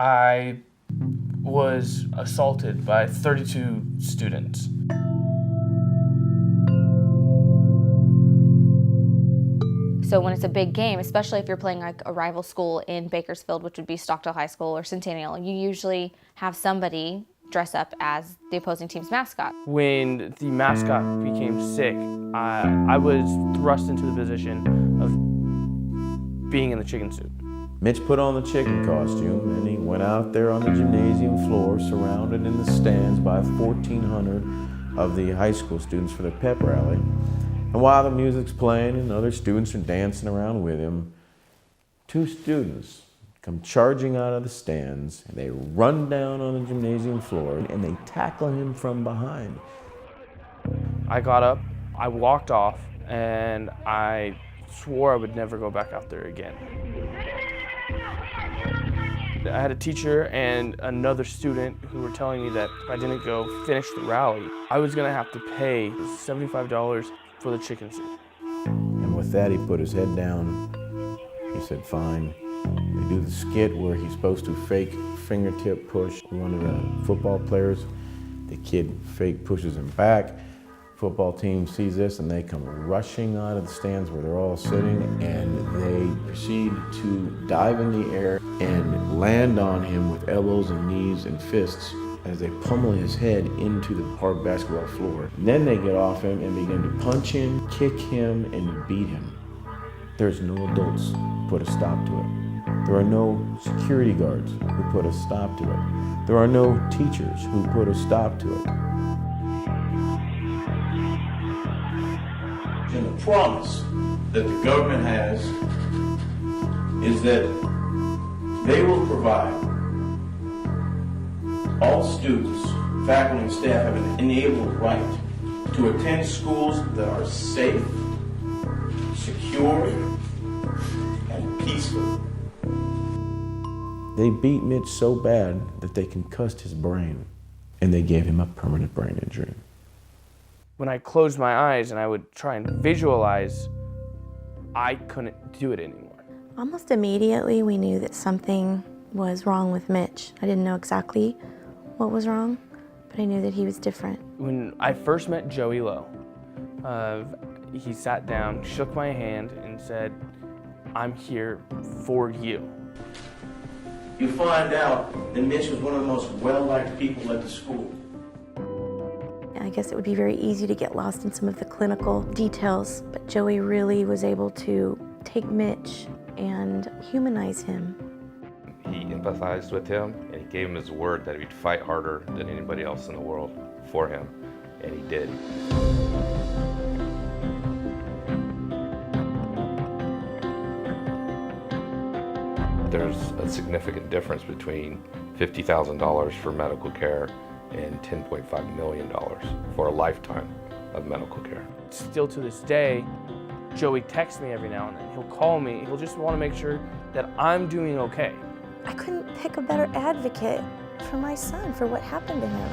I was assaulted by 32 students. So when it's a big game, especially if you're playing like a rival school in Bakersfield, which would be Stockdale High School or Centennial, you usually have somebody dress up as the opposing team's mascot. When the mascot became sick, I was thrust into the position of being in the chicken suit. Mitch put on the chicken costume and he went out there on the gymnasium floor, surrounded in the stands by 1,400 of the high school students for the pep rally. And while the music's playing and other students are dancing around with him, two students come charging out of the stands and they run down on the gymnasium floor and they tackle him from behind. I got up, I walked off, and I swore I would never go back out there again. I had a teacher and another student who were telling me that if I didn't go finish the rally, I was gonna have to pay $75 for the chicken suit. And with that, he put his head down. He said, fine. They do the skit where he's supposed to fake fingertip push one of the football players. The kid fake pushes him back. Football team sees this and they come rushing out of the stands where they're all sitting, and they proceed to dive in the air and land on him with elbows and knees and fists as they pummel his head into the hard basketball floor. And then they get off him and begin to punch him, kick him, and beat him. There's no adults who put a stop to it. There are no security guards who put a stop to it. There are no teachers who put a stop to it. And the promise that the government has is that they will provide all students, faculty, and staff have an inalienable right to attend schools that are safe, secure, and peaceful. They beat Mitch so bad that they concussed his brain, and they gave him a permanent brain injury. When I closed my eyes and I would try and visualize, I couldn't do it anymore. Almost immediately we knew that something was wrong with Mitch. I didn't know exactly what was wrong, but I knew that he was different. When I first met Joey Lowe, he sat down, shook my hand, and said, "I'm here for you." You find out that Mitch was one of the most well-liked people at the school. I guess it would be very easy to get lost in some of the clinical details, but Joey really was able to take Mitch and humanize him. He empathized with him, and he gave him his word that he'd fight harder than anybody else in the world for him, and he did. There's a significant difference between $50,000 for medical care and $10.5 million for a lifetime of medical care. Still to this day, Joey texts me every now and then. He'll call me. He'll just want to make sure that I'm doing okay. I couldn't pick a better advocate for my son, for what happened to him.